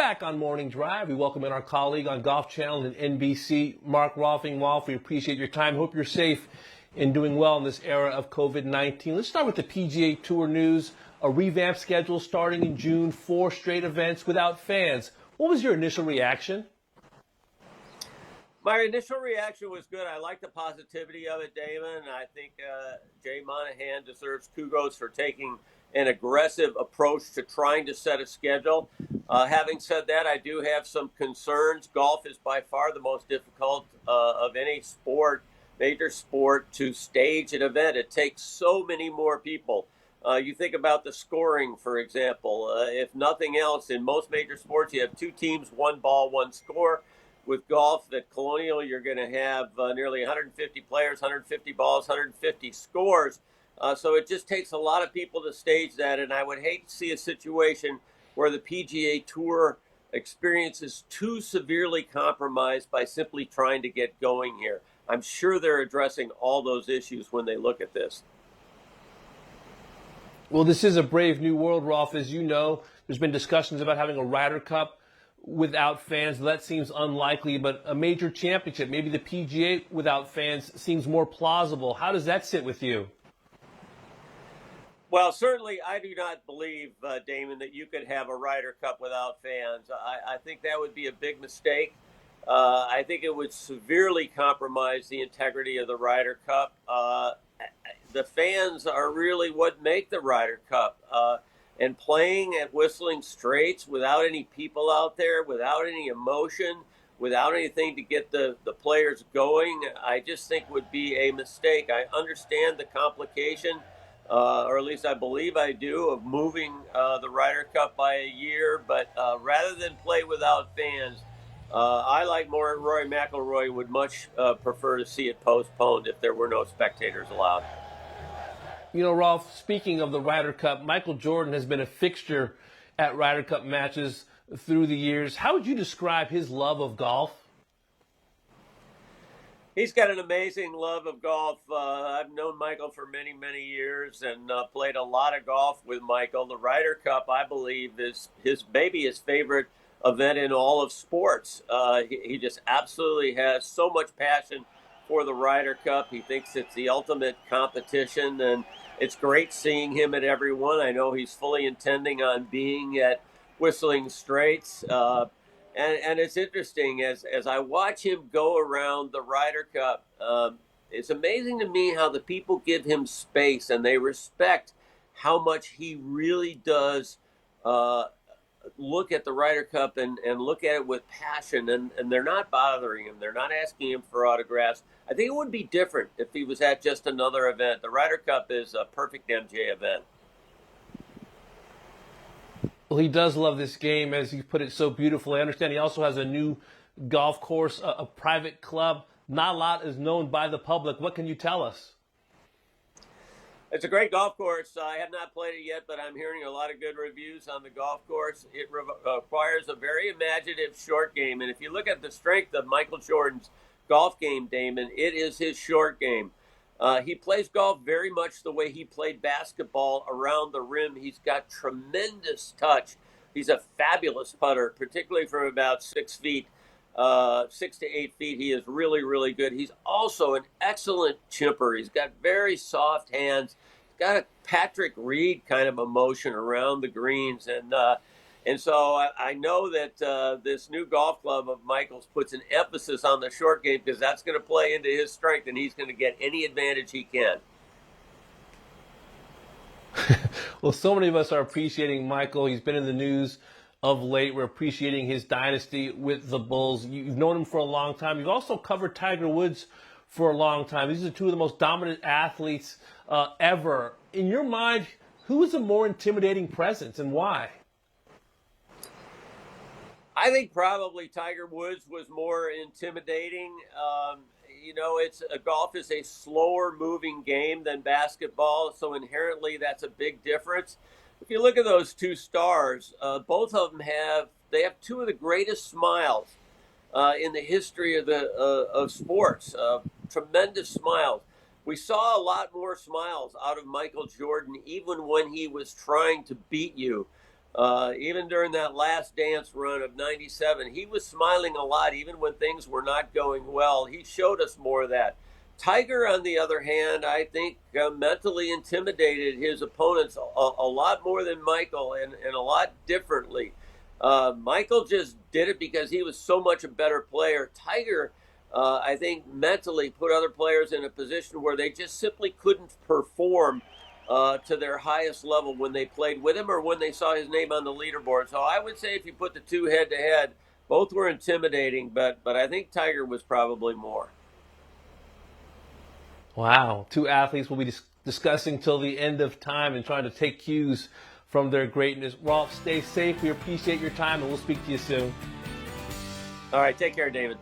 Back on Morning Drive, we welcome in our colleague on Golf Channel and NBC, Mark Rolfing. Rolf, we appreciate your time. Hope you're safe and doing well in this era of COVID-19. Let's start with the PGA Tour news. A revamp schedule starting in June, 4 straight events without fans. What was your initial reaction? My initial reaction was good. I like the positivity of it, Damon. I think Jay Monahan deserves kudos for taking an aggressive approach to trying to set a schedule. Having said that, I do have some concerns. Golf is by far the most difficult of any sport, major sport, to stage an event. It takes so many more people. You think about the scoring, for example. If nothing else, in most major sports, you have 2 teams, 1 ball, 1 score. With golf at Colonial, you're going to have nearly 150 players, 150 balls, 150 scores. So it just takes a lot of people to stage that, and I would hate to see a situation where the PGA Tour experience is too severely compromised by simply trying to get going here. I'm sure they're addressing all those issues when they look at this. Well, this is a brave new world, Rolf. As you know, there's been discussions about having a Ryder Cup without fans. That seems unlikely, but a major championship, maybe the PGA without fans, seems more plausible. How does that sit with you? Well, certainly I do not believe, Damon, that you could have a Ryder Cup without fans. I think that would be a big mistake. I think it would severely compromise the integrity of the Ryder Cup. The fans are really what make the Ryder Cup. And playing at Whistling Straits without any people out there, without any emotion, without anything to get the players going, I just think would be a mistake. I understand the complication, or at least I believe I do, of moving the Ryder Cup by a year. But rather than play without fans, I, like Rory McIlroy, would much prefer to see it postponed if there were no spectators allowed. You know, Rolf, speaking of the Ryder Cup, Michael Jordan has been a fixture at Ryder Cup matches through the years. How would you describe his love of golf? He's got an amazing love of golf. I've known Michael for many, many years and played a lot of golf with Michael. The Ryder Cup, I believe, is his favorite event in all of sports. He just absolutely has so much passion for the Ryder Cup. He thinks it's the ultimate competition, and it's great seeing him at every one. I know he's fully intending on being at Whistling Straits. And it's interesting, as I watch him go around the Ryder Cup, it's amazing to me how the people give him space and they respect how much he really does look at the Ryder Cup and look at it with passion, and they're not bothering him. They're not asking him for autographs. I think it would be different if he was at just another event. The Ryder Cup is a perfect MJ event. Well, he does love this game, as you put it so beautifully. I understand he also has a new golf course, a private club. Not a lot is known by the public. What can you tell us? It's a great golf course. I have not played it yet, but I'm hearing a lot of good reviews on the golf course. It requires a very imaginative short game. And if you look at the strength of Michael Jordan's golf game, Damon, it is his short game. He plays golf very much the way he played basketball, around the rim. He's got tremendous touch. He's a fabulous putter, particularly from about 6 feet. 6 to 8 feet. He is really, really good. He's also an excellent chipper. He's got very soft hands. He's got a Patrick Reed kind of emotion around the greens. And so I know that this new golf club of Michael's puts an emphasis on the short game, because that's going to play into his strength, and he's going to get any advantage he can. Well, so many of us are appreciating Michael. He's been in the news of late. We're appreciating his dynasty with the Bulls. You've known him for a long time. You've also covered Tiger Woods for a long time. These are 2 of the most dominant athletes ever. In your mind, who is a more intimidating presence, and why? I think probably Tiger Woods was more intimidating. Golf is a slower moving game than basketball, so inherently that's a big difference. If you look at those 2 stars, both of them have 2 of the greatest smiles in the history of sports. Tremendous smiles. We saw a lot more smiles out of Michael Jordan, even when he was trying to beat you. Even during that last dance run of '97, he was smiling a lot, even when things were not going well. He showed us more of that. Tiger, on the other hand, I think mentally intimidated his opponents a lot more than Michael, and a lot differently. Michael just did it because he was so much a better player. Tiger, I think, mentally put other players in a position where they just simply couldn't perform to their highest level when they played with him or when they saw his name on the leaderboard. So I would say if you put the two head to head, both were intimidating, but I think Tiger was probably more. Wow. Two athletes will be discussing till the end of time and trying to take cues from their greatness. Rolf, stay safe. We appreciate your time, and we'll speak to you soon. All right, take care, David.